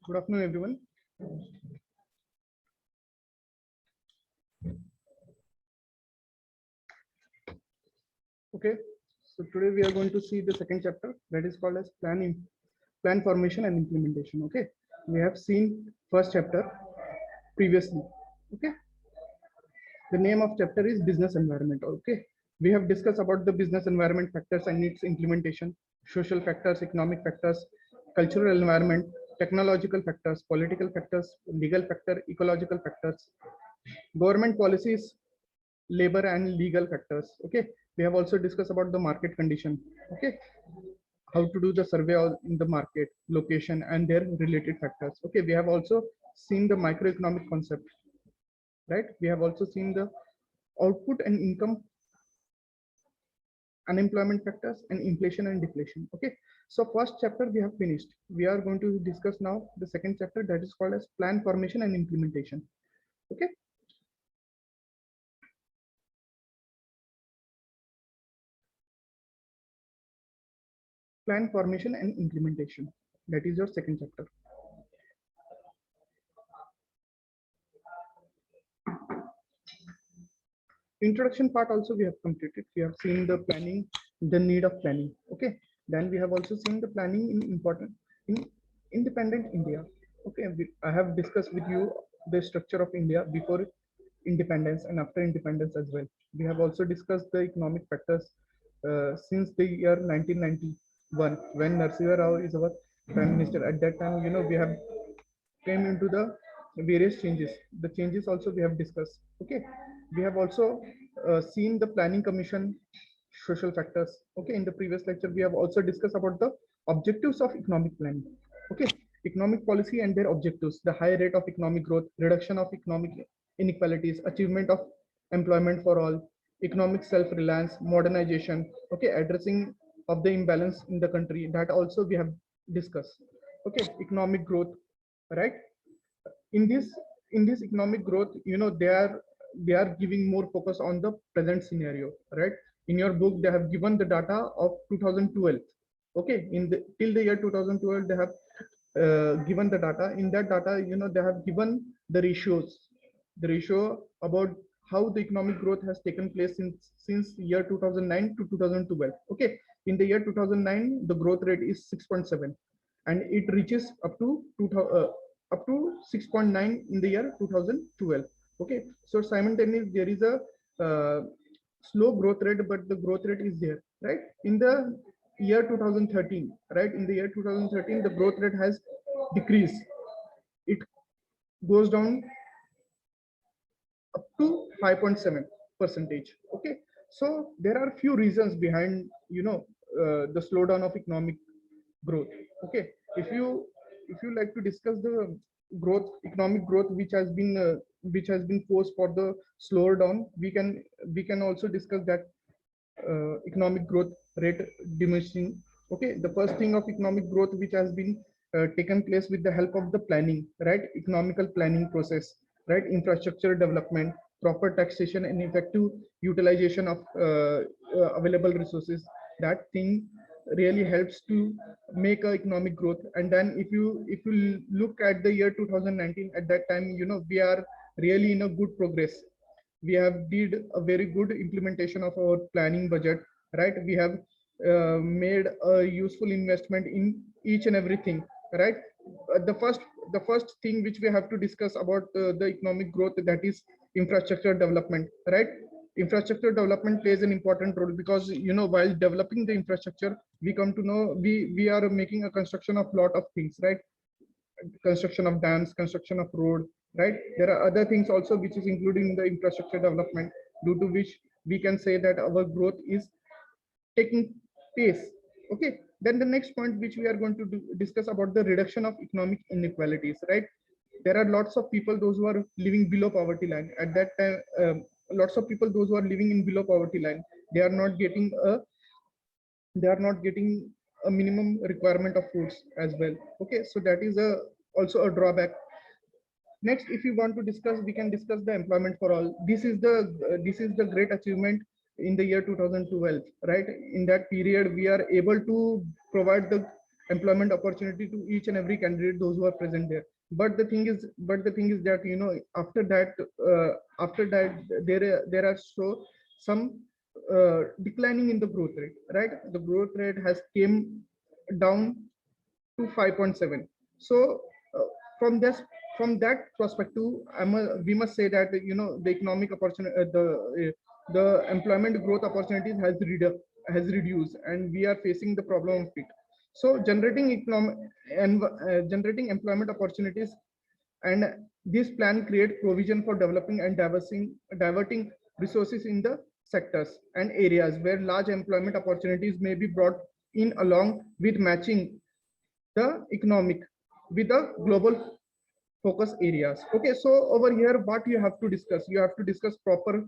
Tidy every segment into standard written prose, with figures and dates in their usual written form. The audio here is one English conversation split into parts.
Good afternoon, everyone. Okay, so today we are going to see the second chapter that is called as plan formation and implementation. Okay, we have seen first chapter previously. Okay, the name of chapter is business environment. Okay, we have discussed about the business environment factors and its implementation, social factors, economic factors, cultural environment, technological factors, political factors, legal factor, ecological factors, government policies, labor and legal factors. Okay, we have also discussed about the market condition. Okay, how to do the survey in the market, location and their related factors. Okay, we have also seen the microeconomic concept, right? We have also seen the output and income, unemployment factors, and inflation and deflation. Okay, so first chapter we have finished. We are going to discuss now the second chapter that is called as plan formation and implementation. Okay, plan formation and implementation, that is your second chapter. Introduction part also we have completed. We have seen the planning, the need of planning. Okay, then we have also seen the planning in independent India. Okay, I have discussed with you the structure of India before independence and after independence as well. We have also discussed the economic factors since the year 1991 when Narasimha Rao is our prime minister. At that time, we have came into the various changes. The changes also we have discussed. Okay, we have also seen the planning commission, social factors. Okay, in the previous lecture we have also discussed about the objectives of economic planning. Okay, economic policy and their objectives: the high rate of economic growth, reduction of economic inequalities, achievement of employment for all, economic self-reliance, modernization. Okay, addressing of the imbalance in the country, that also we have discussed. Okay, economic growth, right? In this economic growth, they are giving more focus on the present scenario, right? In your book they have given the data of 2012. Okay, in the till the year 2012 they have given the data. In that data, they have given the ratio about how the economic growth has taken place since year 2009 to 2012. Okay, in the year 2009 the growth rate is 6.7 and it reaches up to 6.9 in the year 2012. Okay, so simultaneously there is a slow growth rate, but the growth rate is there, right? In the year 2013, right? In the year 2013, the growth rate has decreased. It goes down up to 5.7%. Okay, so there are few reasons behind the slowdown of economic growth. Okay, if you like to discuss the economic growth which has been forced for the slower down, we can also discuss that economic growth rate diminishing. Okay, the first thing of economic growth which has been taken place with the help of the planning, right? Economical planning process, right? Infrastructure development, proper taxation and effective utilization of available resources. That thing really helps to make economic growth. And then if you look at the year 2019, at that time, we are really in a good progress. We have did a very good implementation of our planning budget, right? We have made a useful investment in each and everything, right? The first thing which we have to discuss about the economic growth, that is infrastructure development, right? Infrastructure development plays an important role because while developing the infrastructure, we come to know we are making a construction of lot of things, right? Construction of dams, construction of road, right? There are other things also which is included in the infrastructure development, due to which we can say that our growth is taking pace. Okay, then the next point which we are going to discuss about the reduction of economic inequalities, right? There are lots of people, those who are living below poverty line at that time. Lots of people, those who are living in below poverty line, they are not getting a minimum requirement of foods as well. Okay, so that is also a drawback. Next, if you want to discuss, we can discuss the employment for all. This is the great achievement in the year 2012, right? In that period we are able to provide the employment opportunity to each and every candidate, those who are present there. But the thing is that, you know, after that there are so some declining in the growth rate, right? The growth rate has came down to 5.7. So from this from that perspective, we must say that, you know, the economic opportunity, the employment growth opportunities has reduced, and we are facing the problem of it. So generating employment opportunities, and this plan create provision for developing and diverting resources in the sectors and areas where large employment opportunities may be brought in, along with matching the economic with the global focus areas. Okay, so over here, what you have to discuss, proper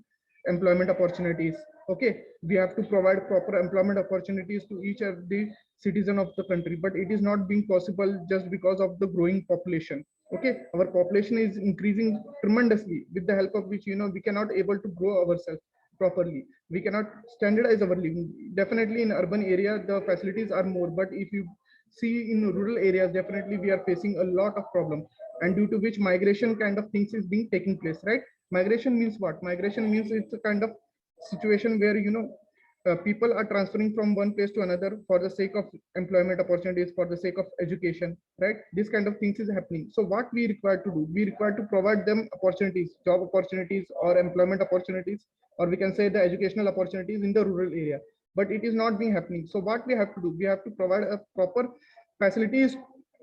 employment opportunities. Okay, we have to provide proper employment opportunities to each of the citizen of the country, but it is not being possible just because of the growing population. Okay, our population is increasing tremendously, with the help of which, you know, we cannot able to grow ourselves properly. We cannot standardize our living. Definitely in urban area the facilities are more, but if you see in rural areas, definitely we are facing a lot of problem, and due to which migration kind of things is being taking place, right? Migration means what? Migration means it's a kind of situation where, you know, people are transferring from one place to another for the sake of employment opportunities, for the sake of education, right? This kind of things is happening. So what we require to do, we require to provide them opportunities, job opportunities or employment opportunities, or we can say the educational opportunities in the rural area, but it is not being happening. So what we have to do, we have to provide a proper facilities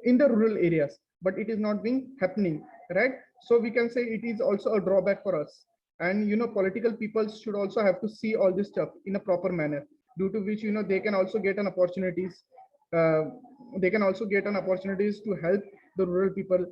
in the rural areas, but it is not being happening, right? So we can say it is also a drawback for us. And, you know, political people should also have to see all this stuff in a proper manner, due to which, you know, they can also get an opportunities, uh, to help the rural people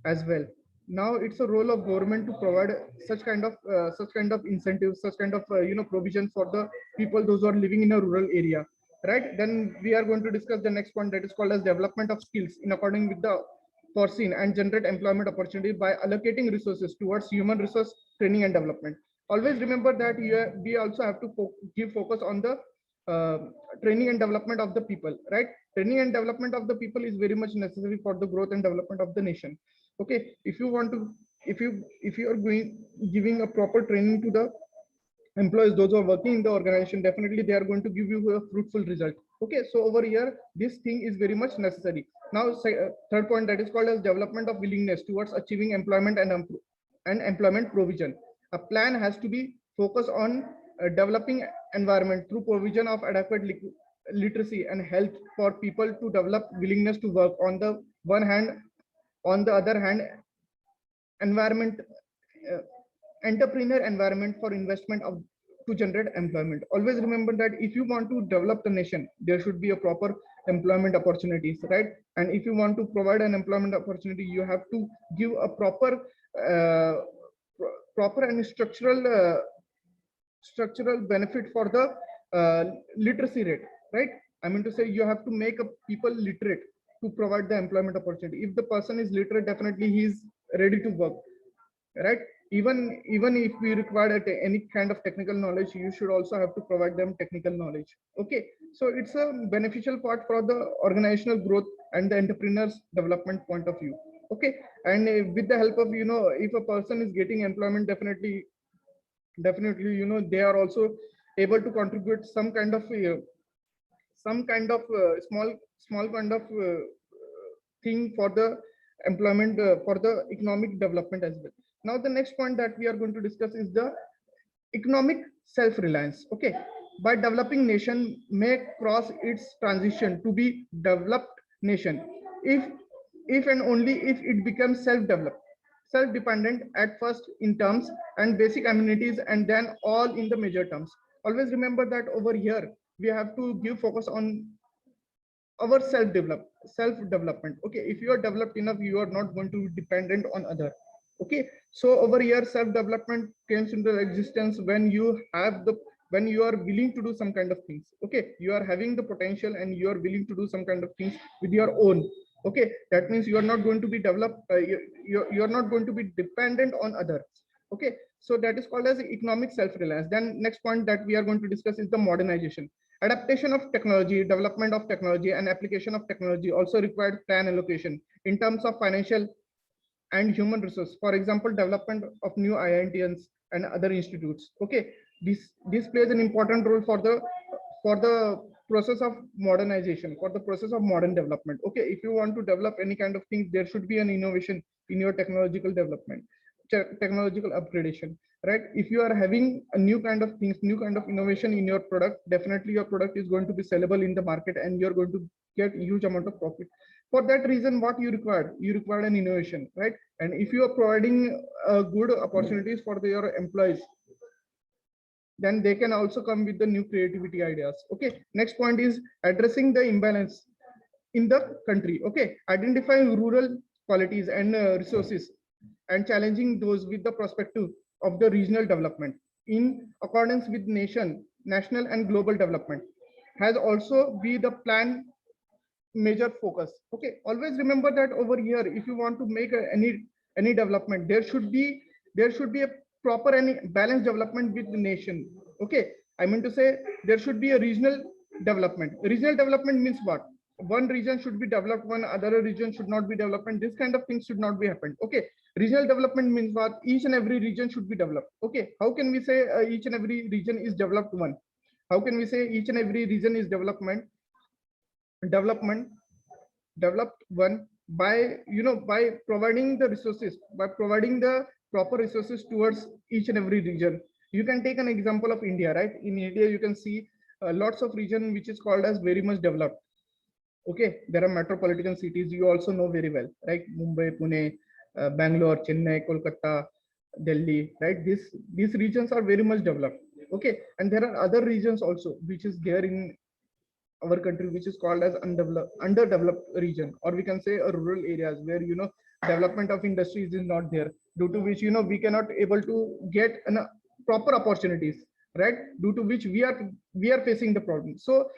as well. Now it's a role of government to provide such kind of incentives, such kind of you know, provision for the people, those who are living in a rural area, right? Then we are going to discuss the next point, that is called as development of skills in according with the foreseen, and generate employment opportunity by allocating resources towards human resource training and development. Always remember that we also have to give focus on the uh, training and development of the people, right? Training and development of the people is very much necessary for the growth and development of the nation. Okay, if you want to, if you are giving a proper training to the employees, those who are working in the organization, definitely they are going to give you a fruitful result. Okay, so over here this thing is very much necessary. Now third point, that is called as development of willingness towards achieving employment and employment provision. A plan has to be focused on developing environment through provision of adequate literacy and health for people to develop willingness to work on the one hand. On the other hand, environment uh, entrepreneur environment for investment of to generate employment. Always remember that if you want to develop the nation, there should be a proper employment opportunities, right? And if you want to provide an employment opportunity, you have to give a uh, proper and structural benefit for the literacy rate, right? I mean to say, you have to make a people literate to provide the employment opportunity. If the person is literate, definitely he is ready to work, right? Even if we require any kind of technical knowledge, you should also have to provide them technical knowledge. Okay, so it's a beneficial part for the organizational growth and the entrepreneurs development point of view. Okay, and with the help of, you know, if a person is getting employment, definitely, you know, they are also able to contribute some kind of small kind of thing for the employment, for the economic development as well. Now the next point that we are going to discuss is the economic self-reliance. Okay, by developing nation may cross its transition to be developed nation if and only if it becomes self-developed, self-dependent at first in terms and basic amenities, and then all in the major terms. Always remember that over here we have to give focus on our self development. Okay, if you are developed enough, you are not going to be dependent on other. Okay, so over here self development comes into existence when you have the, when you are willing to do some kind of things. Okay, you are having the potential and you are willing to do some kind of things with your own. Okay, that means you are not going to be developed, you are not going to be dependent on others. Okay, so that is called as economic self reliance. Then next point that we are going to discuss is the modernization. Adaptation of technology, development of technology, and application of technology also required plan allocation in terms of financial and human resource. For example, development of new IITs and other institutes. Okay, this plays an important role for the process of modernization, for the process of modern development. Okay, if you want to develop any kind of thing, there should be an innovation in your technological development, technological upgradation, right? If you are having a new kind of things, new kind of innovation in your product, definitely your product is going to be sellable in the market and you're going to get huge amount of profit. For that reason, what you require an innovation, right? And if you are providing good opportunities for your employees, then they can also come with the new creativity ideas. Okay, next point is addressing the imbalance in the country. Okay, identifying rural qualities and resources and challenging those with the perspective of the regional development in accordance with national and global development has also be the plan major focus. Okay, always remember that over here, if you want to make any development, there should be a proper and balanced development with the nation. Okay, I mean to say there should be a regional development. Regional development means what? One region should be developed, one other region should not be developed, and this kind of things should not be happened. Okay, regional development means what? Each and every region should be developed. Okay, how can we say each and every region is developed one? How can we say each and every region is developed developed one? By by providing the resources, by providing the proper resources towards each and every region. You can take an example of India, right? In India you can see lots of region which is called as very much developed. Okay, there are metropolitan cities, you also know very well, right? Mumbai, Pune, Bangalore, Chennai, Kolkata, Delhi, right? These regions are very much developed. Okay, and there are other regions also which is there in our country, which is called as underdeveloped region, or we can say a rural areas where development of industries is not there, due to which we cannot able to get proper opportunities, right? Due to which we are facing the problem. So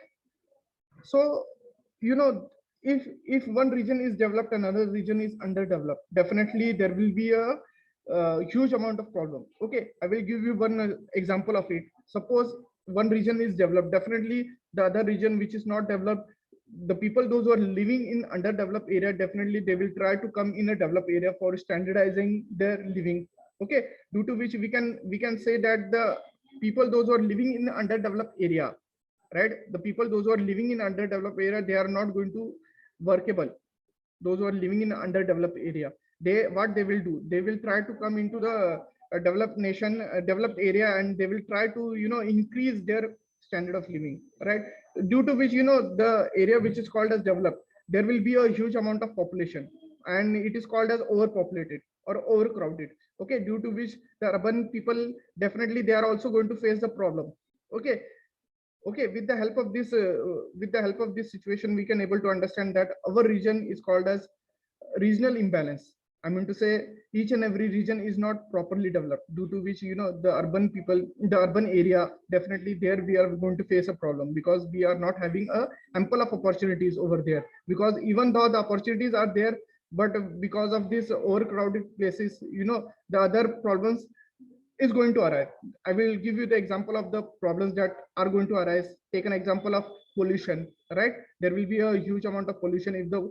if one region is developed, another region is underdeveloped, definitely there will be a huge amount of problem. Okay, I will give you one example of it. Suppose one region is developed, definitely the other region which is not developed, the people those who are living in underdeveloped area, definitely they will try to come in a developed area for standardizing their living. Okay, due to which we can say that the people those who are living in the underdeveloped area, right? The people those who are living in underdeveloped area, they are not going to workable. Those who are living in underdeveloped area, what they will do, they will try to come into the developed nation, developed area, and they will try to increase their standard of living, right? Due to which the area which is called as developed, there will be a huge amount of population, and it is called as overpopulated or overcrowded. Okay, due to which the urban people, definitely they are also going to face the problem. Okay, with the help of this situation, we can able to understand that our region is called as regional imbalance. I mean to say each and every region is not properly developed, due to which the urban people, the urban area, definitely there we are going to face a problem, because we are not having a ample of opportunities over there. Because even though the opportunities are there, but because of this overcrowded places, the other problems is going to arise. I will give you the example of the problems that are going to arise. Take an example of pollution, right? There will be a huge amount of pollution if the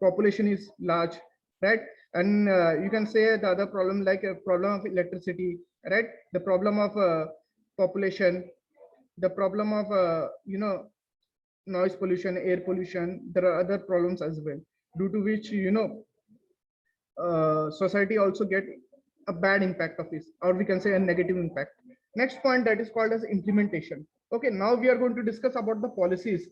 population is large, right? And you can say the other problem, like a problem of electricity, right? The problem of population, the problem of noise pollution, air pollution. There are other problems as well, due to which society also get a bad impact of this, or we can say a negative impact. Next point, that is called as implementation. Okay, now we are going to discuss about the policies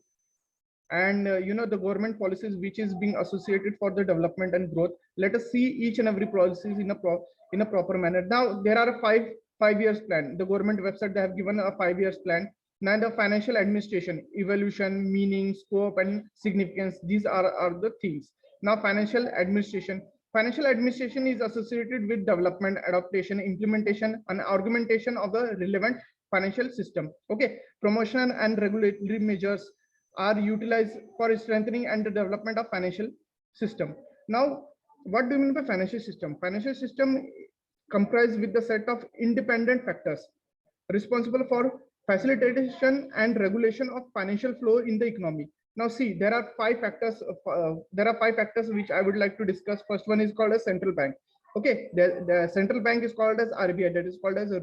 and the government policies which is being associated for the development and growth. Let us see each and every policies in a proper manner. Now there are a five years plan. The government website, they have given a 5 years plan. Now the financial administration, evolution, meaning, scope, and significance, these are the things. Now financial administration is associated with development, adaptation, implementation, and augmentation of the relevant financial system. Okay, promotion and regulatory measures are utilized for strengthening and the development of financial system. Now, what do you mean by financial system? Financial system comprised with the set of independent factors responsible for facilitation and regulation of financial flow in the economy. Now see, there are five factors. Which I would like to discuss. First one is called as central bank. Okay, the central bank is called as RBI, that is called as a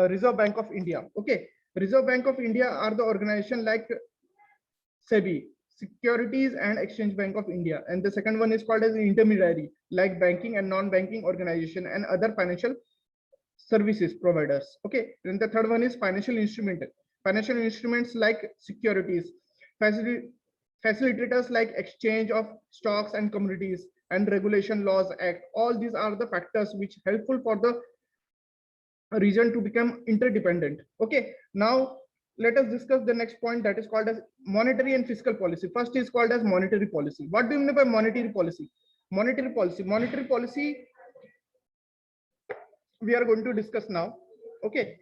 Reserve Bank of India. Okay, Reserve Bank of India are the organization like SEBI, Securities and Exchange Bank of India, and the second one is called as intermediary, like banking and non-banking organization and other financial services providers. Okay, then the third one is financial instruments like securities, facilitators like exchange of stocks and commodities, and regulation laws act. All these are the factors which helpful for the region to become interdependent. Okay, now let us discuss the next point, that is called as monetary and fiscal policy. First is called as monetary policy. What do you mean by monetary policy? Monetary policy we are going to discuss now. Okay,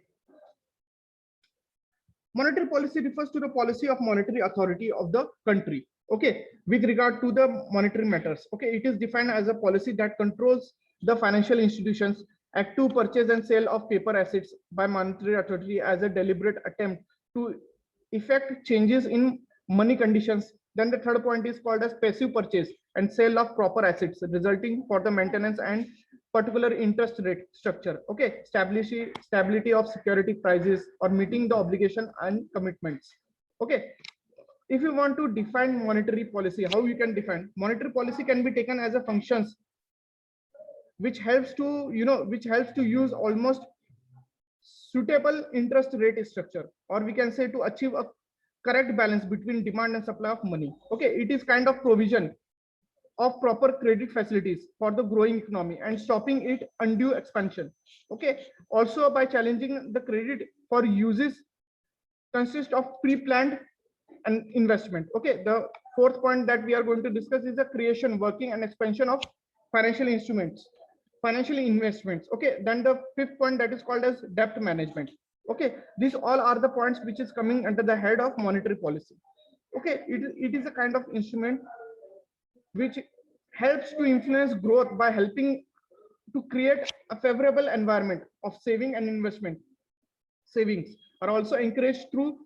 monetary policy refers to the policy of monetary authority of the country, okay, with regard to the monetary matters. Okay, it is defined as a policy that controls the financial institutions act to purchase and sale of paper assets by monetary authority as a deliberate attempt to effect changes in money conditions. Then the third point is called as passive purchase and sale of proper assets resulting for the maintenance and particular interest rate structure. Okay, stability of security prices or meeting the obligation and commitments. Okay, if you want to define monetary policy, how you can define monetary policy can be taken as a functions which helps to use almost suitable interest rate structure, or we can say to achieve a correct balance between demand and supply of money. Okay, it is kind of provision of proper credit facilities for the growing economy and stopping its undue expansion. Okay, also by challenging the credit for uses consist of pre-planned and investment. Okay, the fourth point that we are going to discuss is the creation, working and expansion of financial investments. Okay, then the fifth point that is called as debt management. Okay, these all are the points which is coming under the head of monetary policy. Okay, it is a kind of instrument which helps to influence growth by helping to create a favorable environment of saving and investment. Savings are also encouraged through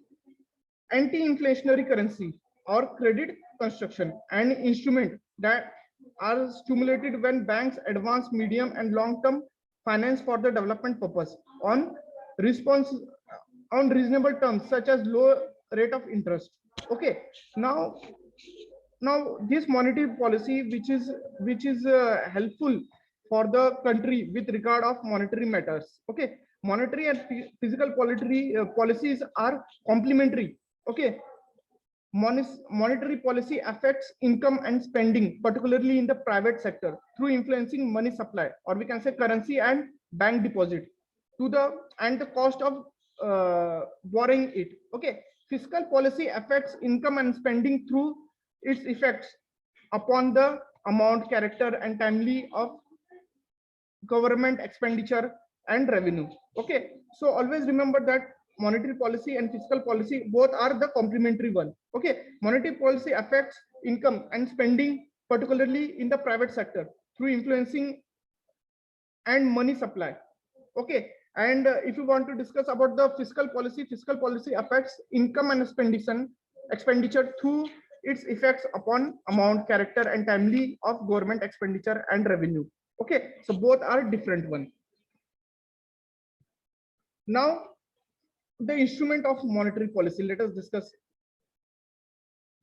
anti-inflationary currency or credit construction and instrument that are stimulated when banks advance medium and long-term finance for the development purpose on reasonable terms such as low rate of interest. Okay, now this monetary policy which is helpful for the country with regard of monetary matters. Okay, monetary and physical policies are complementary. Okay, monetary policy affects income and spending, particularly in the private sector, through influencing money supply, or we can say currency and bank deposit, to the cost of borrowing it. Okay, fiscal policy affects income and spending through its effects upon the amount, character, and timely of government expenditure and revenue. Okay, so always remember that monetary policy and fiscal policy both are the complementary one. Okay, monetary policy affects income and spending, particularly in the private sector, through influencing and money supply. Okay, and if you want to discuss about the fiscal policy affects income and expenditure through its effects upon amount, character, and timely of government expenditure and revenue. Okay, so both are different one. Now the instrument of monetary policy, let us discuss.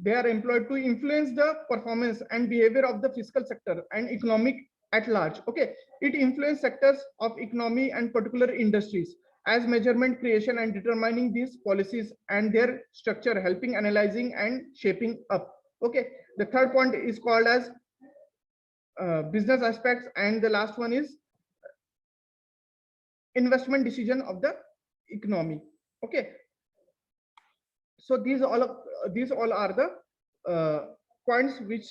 They are employed to influence the performance and behavior of the fiscal sector and economic at large. Okay, it influences sectors of economy and particular industries as measurement, creation, and determining these policies and their structure, helping analyzing and shaping up. Okay, the third point is called as business aspects, and the last one is investment decision of the economy. Okay, so these all are the points which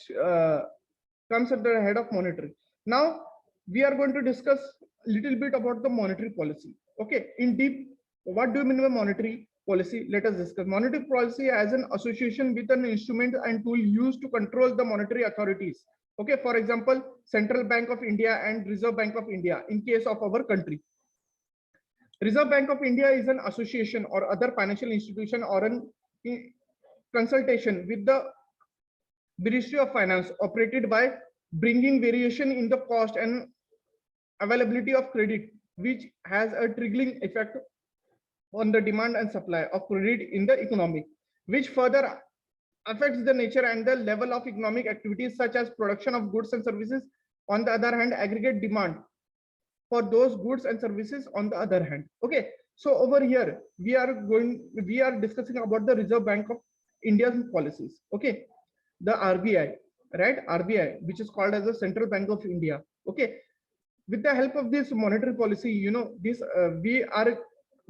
comes under the head of monetary. Now we are going to discuss a little bit about the monetary policy. Okay, in deep, what do you mean by monetary policy? Let us discuss. Monetary policy as an association with an instrument and tool used to control the monetary authorities. Okay, for example, Central Bank of India and Reserve Bank of India in case of our country. Reserve Bank of India is an association or other financial institution or an consultation with the Ministry of Finance operated by bringing variation in the cost and availability of credit, which has a trickling effect on the demand and supply of credit in the economy, which further affects the nature and the level of economic activities such as production of goods and services. On the other hand, aggregate demand for those goods and services on the other hand. Okay, so over here we are discussing about the Reserve Bank of India's policies. Okay, the RBI, right? RBI, which is called as the Central Bank of India. Okay, with the help of this monetary policy, you know, this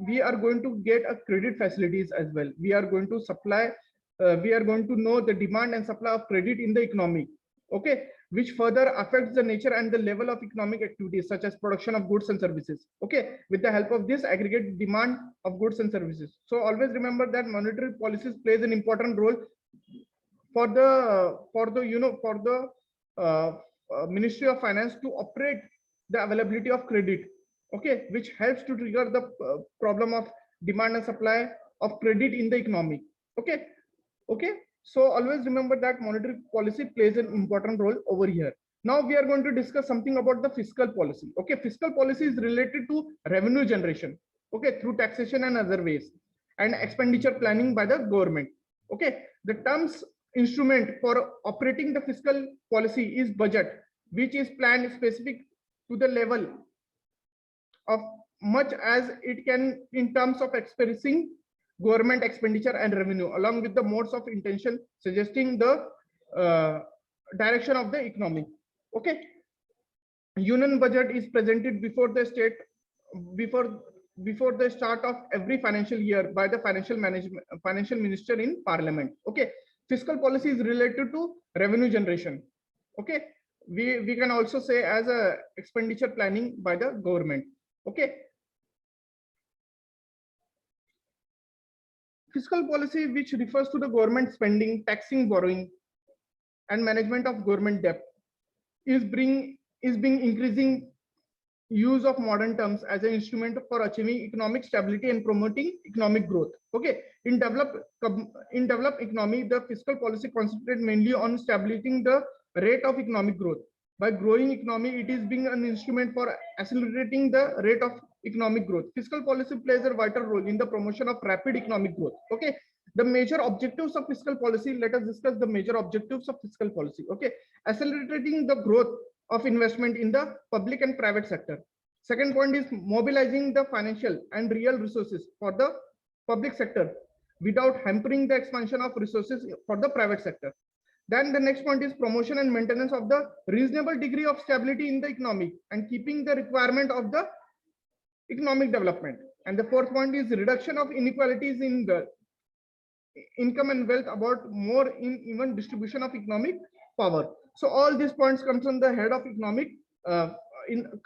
we are going to get a credit facilities as well. We are going to supply, we are going to know the demand and supply of credit in the economy. Okay, which further affects the nature and the level of economic activities such as production of goods and services. Okay, with the help of this aggregate demand of goods and services. So always remember that monetary policies plays an important role for the you know, for the Ministry of Finance to operate the availability of credit. Okay, which helps to trigger the problem of demand and supply of credit in the economy. Okay, okay, so always remember that monetary policy plays an important role over here. Now we are going to discuss something about the fiscal policy. Okay, fiscal policy is related to revenue generation, okay, through taxation and other ways, and expenditure planning by the government. Okay, the terms instrument for operating the fiscal policy is budget, which is planned specific to the level of much as it can in terms of expressing government expenditure and revenue along with the modes of intention suggesting the direction of the economy. Okay, union budget is presented before the state before the start of every financial year by the financial minister in parliament. Okay, fiscal policy is related to revenue generation. Okay, we can also say as a expenditure planning by the government. Okay, fiscal policy, which refers to the government spending, taxing, borrowing, and management of government debt, is being increasing use of modern terms as an instrument for achieving economic stability and promoting economic growth. Okay, in developed economy, the fiscal policy concentrates mainly on stabilizing the rate of economic growth. By growing economy, it is being an instrument for accelerating the rate of economic growth. Fiscal policy plays a vital role in the promotion of rapid economic growth. Okay, the major objectives of fiscal policy, let us discuss the major objectives of fiscal policy. Okay, accelerating the growth of investment in the public and private sector. Second point is mobilizing the financial and real resources for the public sector without hampering the expansion of resources for the private sector. Then the next point is promotion and maintenance of the reasonable degree of stability in the economy and keeping the requirement of the economic development. And the fourth point is reduction of inequalities in the income and wealth, about more in even distribution of economic power. So all these points comes on the head of economic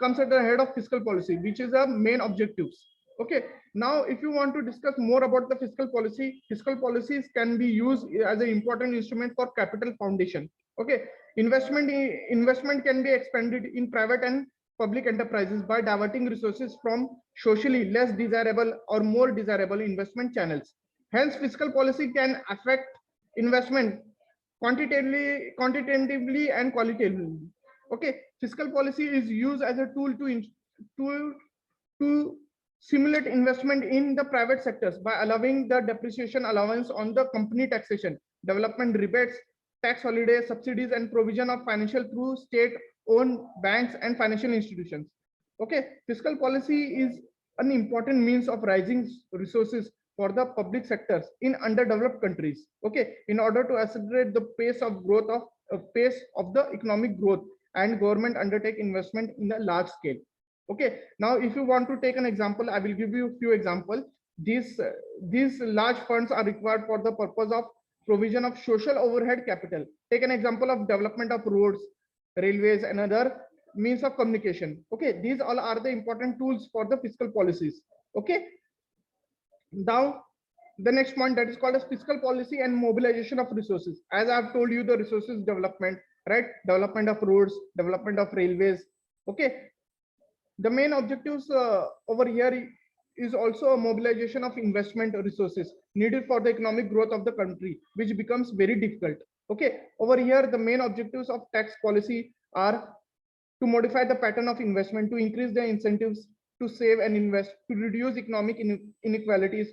comes at the head of fiscal policy, which is the main objectives. Okay, now if you want to discuss more about the fiscal policies can be used as an important instrument for capital foundation. Okay, investment can be expanded in private and public enterprises by diverting resources from socially less desirable or more desirable investment channels. Hence, fiscal policy can affect investment quantitatively and qualitatively. Okay, fiscal policy is used as a tool to stimulate investment in the private sectors by allowing the depreciation allowance on the company taxation, development rebates, tax holidays, subsidies, and provision of financial through state-owned banks and financial institutions. Okay, fiscal policy is an important means of raising resources for the public sectors in underdeveloped countries. Okay, in order to accelerate the pace of growth of the economic growth, and government undertake investment in a large scale. Okay, now if you want to take an example, I will give you a few examples. These large funds are required for the purpose of provision of social overhead capital. Take an example of development of roads, railways, and other means of communication. Okay, these all are the important tools for the fiscal policies. Okay, now the next point, that is called as fiscal policy and mobilization of resources. As I have told you, the resources development, right? Development of roads, development of railways. Okay, the main objectives over here is also a mobilization of investment resources needed for the economic growth of the country, which becomes very difficult. Okay, over here, the main objectives of tax policy are to modify the pattern of investment, to increase the incentives to save and invest, to reduce economic inequalities,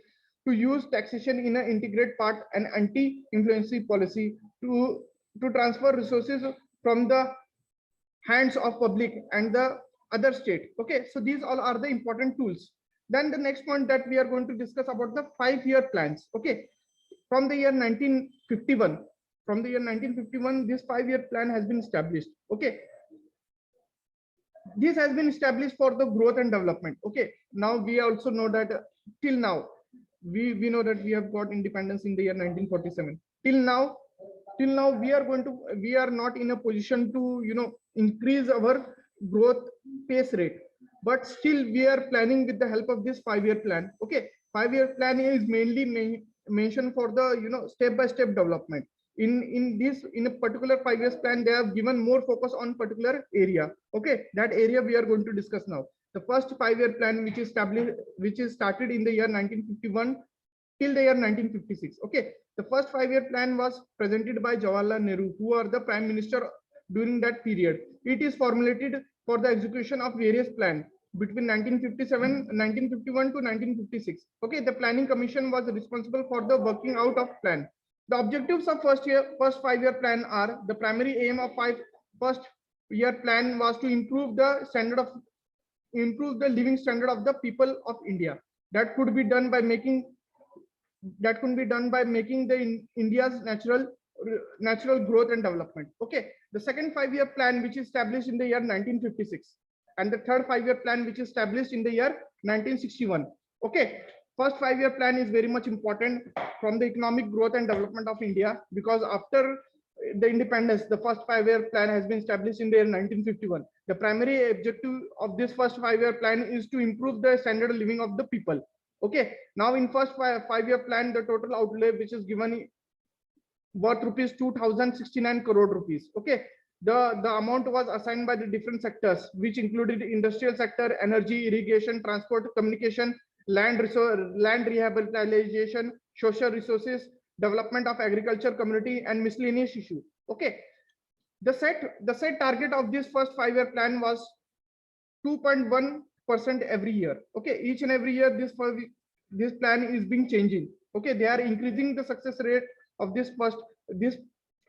to use taxation in an integrated part and anti-influency policy, to transfer resources from the hands of public and the other state. Okay, so these all are the important tools. Then the next point that we are going to discuss about the 5-year plans. Okay, from the year 1951, this 5-year plan has been established. Okay, this has been established for the growth and development. Okay, now we also know that till now we know that we have got independence in the year 1947. Till now we are not in a position to increase our growth pace rate, but still we are planning with the help of this 5-year plan. Okay, 5-year plan is mainly mentioned for the step-by-step development. In a particular 5 years plan, they have given more focus on particular area. Okay, that area we are going to discuss now. The first 5-year plan, which is started in the year 1951 till the year 1956. Okay, the first 5-year plan was presented by Jawaharlal Nehru, who are the prime minister during that period. It is formulated for the execution of various plans between 1951 to 1956. Okay, the planning commission was responsible for the working out of plan. The objectives of first 5-year plan are: the primary aim of first year plan was to improve the living standard of the people of India. That could be done by making the India's natural growth and development. Okay, the second 5-year plan, which is established in the year 1956, and the third 5-year plan, which is established in the year 1961. Okay, first 5-year plan is very much important from the economic growth and development of India, because after the independence, the first 5-year plan has been established in the year 1951. The primary objective of this first 5-year plan is to improve the standard of living of the people. Okay, now in first 5-year plan, the total outlay which is given worth rupees 2069 crore rupees. Okay, the amount was assigned by the different sectors, which included industrial sector, energy, irrigation, transport, communication, land rehabilitation, social resources, development of agriculture community, and miscellaneous issue. Okay, the set target of this first 5-year plan was 2.1% every year. Okay, each and every year this plan is being changing. Okay, they are increasing the success rate of this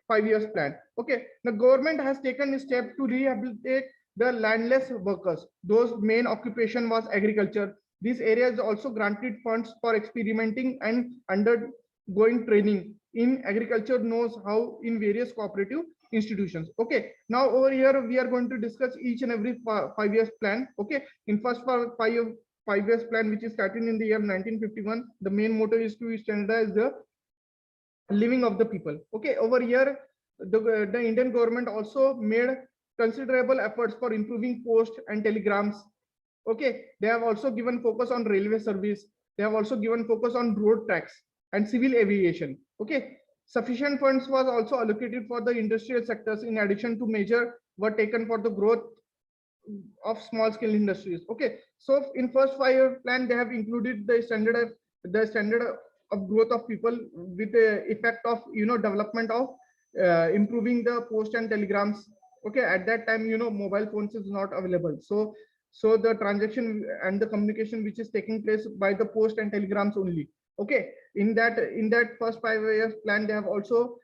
5 years plan. Okay, the government has taken a step to rehabilitate the landless workers. Those main occupation was agriculture. These areas also granted funds for experimenting and undergoing training in agriculture knows how in various cooperative institutions. Okay, now over here we are going to discuss each and every 5 years plan. Okay, in first 5 years plan, which is starting in the year 1951, the main motto is to standardize the living of the people. Okay, over here the Indian government also made considerable efforts for improving post and telegrams. Okay, they have also given focus on railway service. They have also given focus on road tracks and civil aviation. Okay, sufficient funds was also allocated for the industrial sectors. In addition to measures were taken for the growth of small scale industries. Okay, so in first 5-year plan, they have included the standard of growth of people with the effect of development of improving the post and telegrams. Okay, at that time mobile phones is not available, so the transaction and the communication which is taking place by the post and telegrams only. Okay, in that first 5 years plan, they have also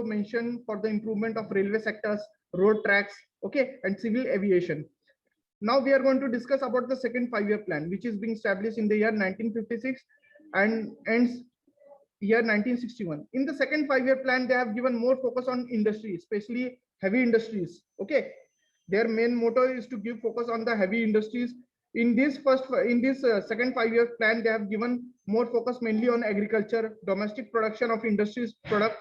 mentioned for the improvement of railway sectors, road tracks, okay, and civil aviation. Now we are going to discuss about the second 5-year plan, which is being established in the year 1956 and ends year 1961. In the second 5-year plan, they have given more focus on industry, especially heavy industries. Okay, their main motto is to give focus on the heavy industries. In this second 5-year plan, they have given more focus mainly on agriculture. Domestic production of industries product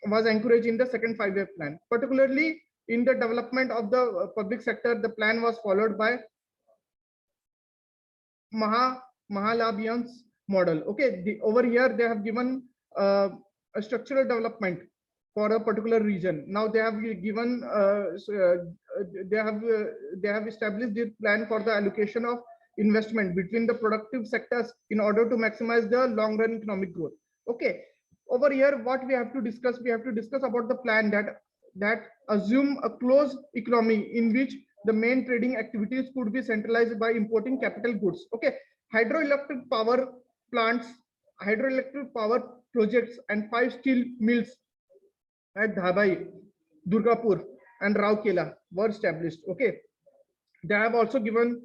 was encouraged in the second 5-year plan. Particularly in the development of the public sector, the plan was followed by Mahalabhyans model. Okay, over here they have given a structural development for a particular region. Now they have given they have established the plan for the allocation of investment between the productive sectors in order to maximize the long run economic growth. Okay, over here what we have to discuss, we have to discuss about the plan that assume a closed economy in which the main trading activities could be centralized by importing capital goods. Okay, hydroelectric power plants, hydroelectric power projects, and 5 steel mills at Dhabai, Durgapur, and Rourkela were established. Okay, they have also given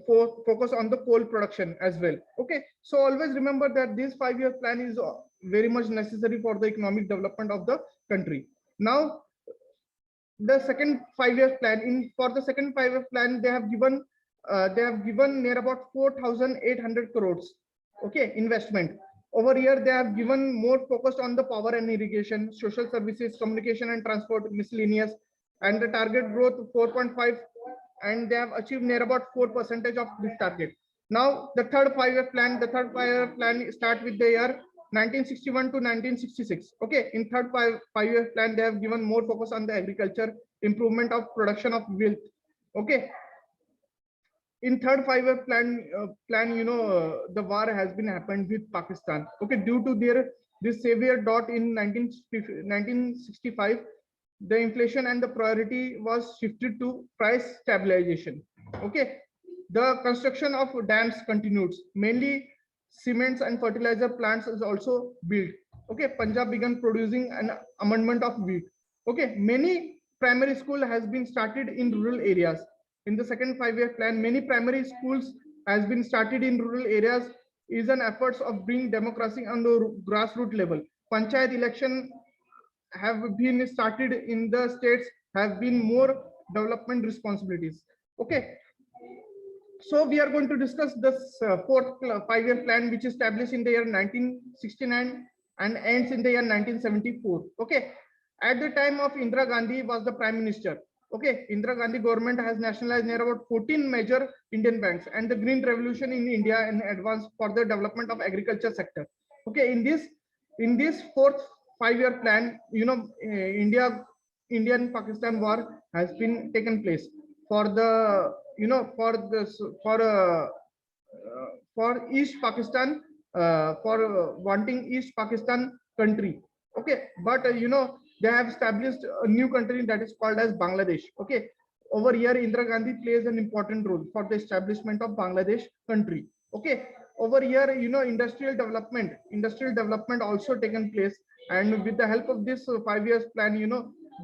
focus on the coal production as well. Okay, so always remember that this 5-year plan is very much necessary for the economic development of the country. Now, the second 5-year plan, for the second 5-year plan, they have given near about 4,800 crores. Okay, investment. Over here, they have given more focused on the power and irrigation, social services, communication and transport, miscellaneous, and the target growth 4.5, and they have achieved near about 4% of this target. Now, the third 5-year plan start with the year 1961 to 1966. Okay, in third 5-year plan, they have given more focus on the agriculture, improvement of production of wealth. Okay, in third 5-year plan, the war has been happened with Pakistan. Okay, due to this severe dot in 1965, the inflation and the priority was shifted to price stabilization. Okay, the construction of dams continues, mainly cements and fertilizer plants is also built. Okay, Punjab began producing an amendment of wheat. Okay, many primary school has been started in rural areas. In the second 5-year plan, many primary schools has been started in rural areas, is an efforts of bringing democracy on the grassroots level. Panchayat election have been started in the states, have been more development responsibilities. Okay, so we are going to discuss this fourth 5-year plan, which is established in the year 1969 and ends in the year 1974. Okay, at the time of Indira Gandhi was the prime minister. Okay, Indira Gandhi government has nationalized near about 14 major Indian banks, and the green revolution in India and advance for the development of agriculture sector. Okay, in this fourth 5-year plan, India and Pakistan war has been taken place for the for East Pakistan, for wanting East Pakistan country. Okay, but they have established a new country that is called as Bangladesh. Okay, over here Indira Gandhi plays an important role for the establishment of Bangladesh country. Okay, over here industrial development also taken place, and with the help of this 5-year plan,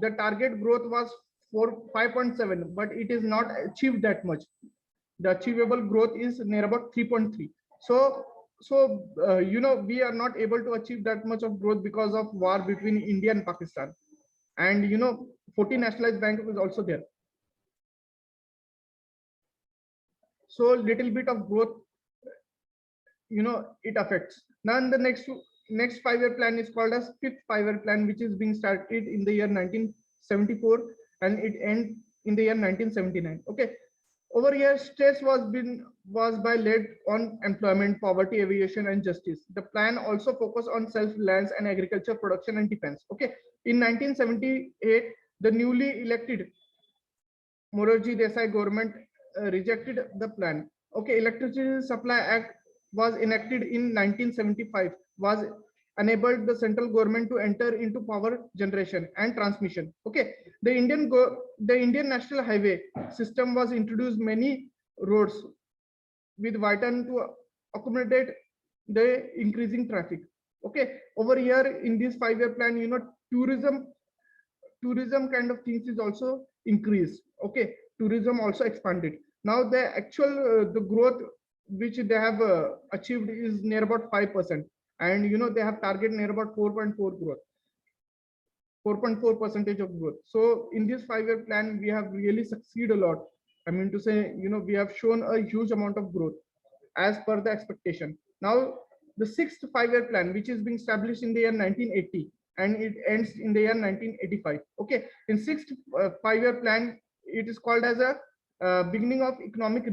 the target growth was 5.7, but it is not achieved that much. The achievable growth is near about 3.3. So we are not able to achieve that much of growth because of war between India and Pakistan, and 14 nationalized bank is also there. So little bit of growth, it affects. Now the next 5-year plan is called as fifth 5-year plan, which is being started in the year 1974 and it ends in the year 1979. Okay, over here stress was by led on employment, poverty, aviation, and justice. The plan also focused on self-reliance and agriculture, production, and defense. Okay, in 1978, the newly elected Morarji Desai government rejected the plan. Okay, Electricity Supply Act was enacted in 1975, was enabled the central government to enter into power generation and transmission. Okay, the Indian National Highway system was introduced, many roads with widen to accommodate the increasing traffic. Okay, over here in this 5-year plan, tourism kind of things is also increased. Okay, tourism also expanded. Now the actual the growth which they have achieved is near about 5%, and they have target near about 4.4 growth, 4.4% of growth. So in this 5-year plan, we have really succeeded a lot. I mean to say, we have shown a huge amount of growth as per the expectation. Now the sixth 5-year plan, which is being established in the year 1980 and it ends in the year 1985. Okay, in sixth 5-year plan, it is called as a beginning of economic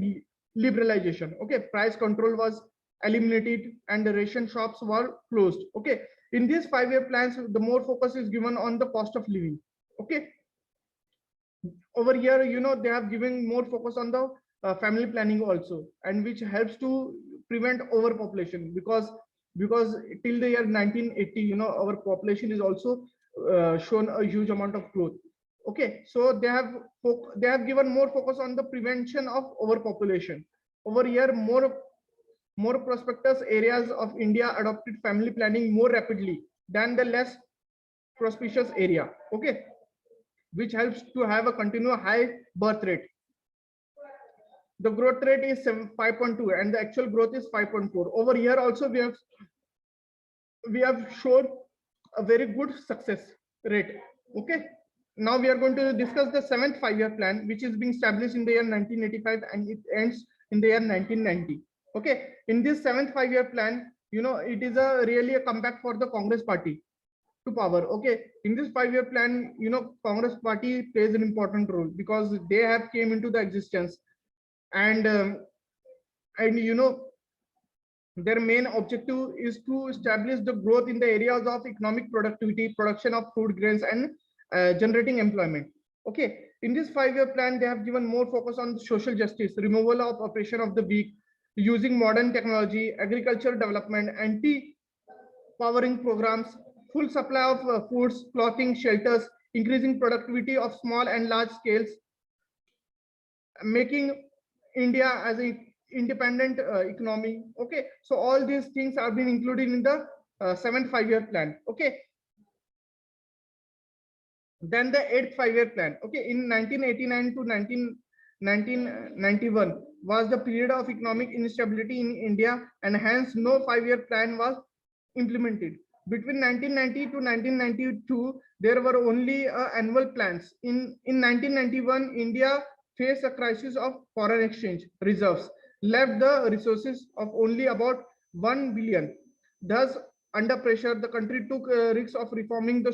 liberalization. Okay, price control was eliminated and the ration shops were closed. Okay, in these 5-year plans, the more focus is given on the cost of living. Okay, over here they have given more focus on the family planning also, and which helps to prevent overpopulation, because till the year 1980, our population is also shown a huge amount of growth. Okay, so they have given more focus on the prevention of overpopulation. Over here, more prosperous areas of India adopted family planning more rapidly than the less prosperous area. Okay, which helps to have a continuous high birth rate. The growth rate is 5.2 and the actual growth is 5.4. Over here also we have shown a very good success rate. Okay, now we are going to discuss the 7th 5-year plan, which is being established in the year 1985 and it ends in the year 1990. Okay, in this 7th 5-year plan, it is really a comeback for the Congress party to power. Okay, in this 5-year plan, Congress party plays an important role because they have came into the existence, and their main objective is to establish the growth in the areas of economic productivity, production of food grains, and generating employment. Okay, in this 5-year plan, they have given more focus on social justice, removal of oppression of the weak, using modern technology, agricultural development, anti-powering programs, full supply of foods, clothing, shelters, increasing productivity of small and large scales, making India as a independent economy. Okay, so all these things are being included in the 7th 5-year plan. Okay, then the 8th 5-year plan. Okay, in 1989 to 1991 was the period of economic instability in India, and hence no 5-year plan was implemented. Between 1990 to 1992, there were only annual plans. In 1991, India faced a crisis of foreign exchange reserves, left the resources of only about 1 billion. Thus, under pressure, the country took risks of reforming the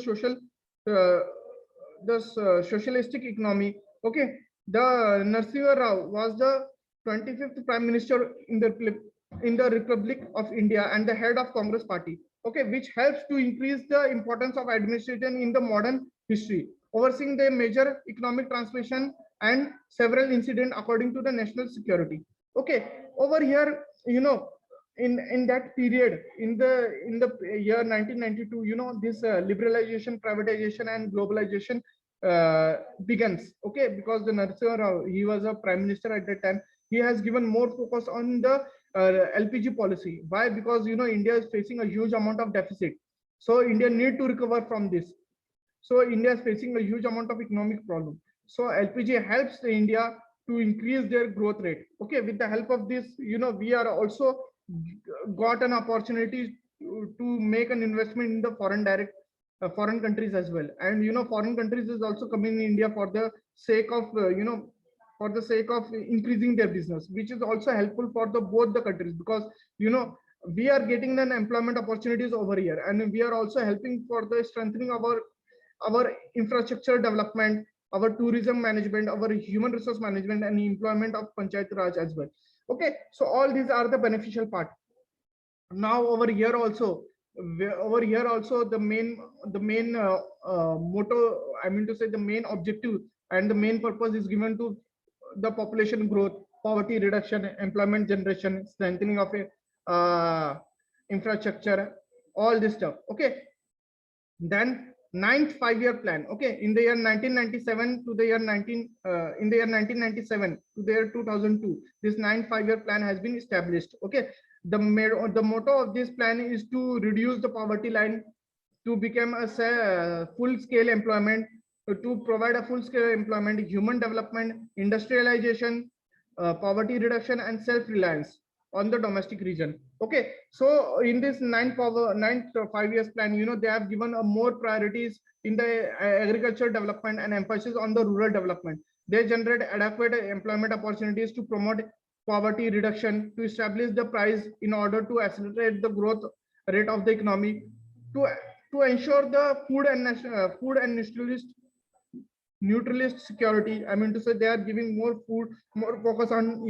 socialistic economy. Okay, the Narasimha Rao was the 25th Prime Minister in the Republic of India and the head of Congress party. Okay, which helps to increase the importance of administration in the modern history, overseeing the major economic transformation and several incidents according to the national security. Okay, over here, in that period, in the year 1992, this liberalization, privatization, and globalization begins. Okay, because the Narasimha Rao, he was a prime minister at that time. He has given more focus on the LPG policy. Why? Because India is facing a huge amount of deficit, so India need to recover from this. So India is facing a huge amount of economic problem. So LPG helps India to increase their growth rate. Okay, with the help of this, we are also got an opportunity to make an investment in the foreign countries as well. And foreign countries is also coming in India for the sake of for the sake of increasing their business, which is also helpful for both the countries, because we are getting an employment opportunities over here, and we are also helping for the strengthening of our infrastructure development, our tourism management, our human resource management, and employment of Panchayat Raj as well. Okay, so all these are the beneficial part. Now over here also the main motto, I mean to say the main objective and the main purpose is given to the population growth, poverty reduction, employment generation, strengthening of infrastructure, all this stuff. Okay, then 9th 5-year plan. Okay, in the year 1997 to the year 1997 to the year 2002, this 9th 5-year plan has been established. Okay, the motto of this plan is to reduce the poverty line, to become a full-scale employment, to provide a full-scale employment, human development, industrialization, poverty reduction, and self-reliance on the domestic region. Okay, so in this 9th 5-year plan, they have given more priorities in the agricultural development and emphasis on the rural development. They generate adequate employment opportunities to promote poverty reduction, to establish the price in order to accelerate the growth rate of the economy, to ensure the food and neutralist security. I mean to say, they are giving more focus on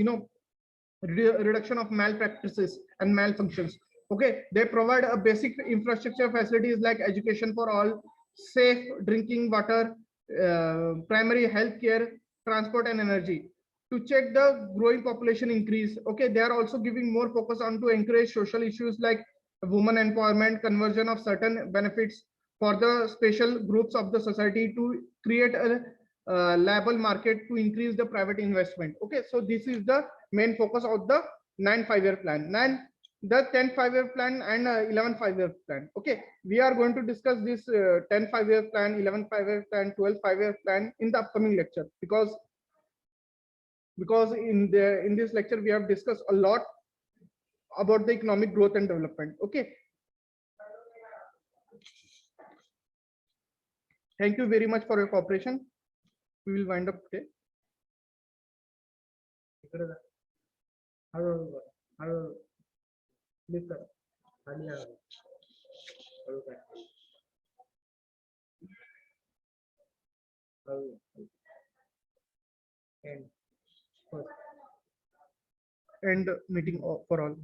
reduction of malpractices and malfunctions. Okay, they provide a basic infrastructure facilities like education for all, safe drinking water, primary health care, transport, and energy. to check the growing population increase. Okay, they are also giving more focus on to encourage social issues like women empowerment, conversion of certain benefits for the special groups of the society, to create a labor market to increase the private investment. Okay, so this is the main focus of the 9 5-year plan, the 10 5-year plan and 11 5-year plan. Okay, we are going to discuss this 10 5-year plan, 11 5-year plan, 12 5-year plan in the upcoming lecture, because in this lecture we have discussed a lot about the economic growth and development. Okay, thank you very much for your cooperation. We will wind up today. And meeting for all.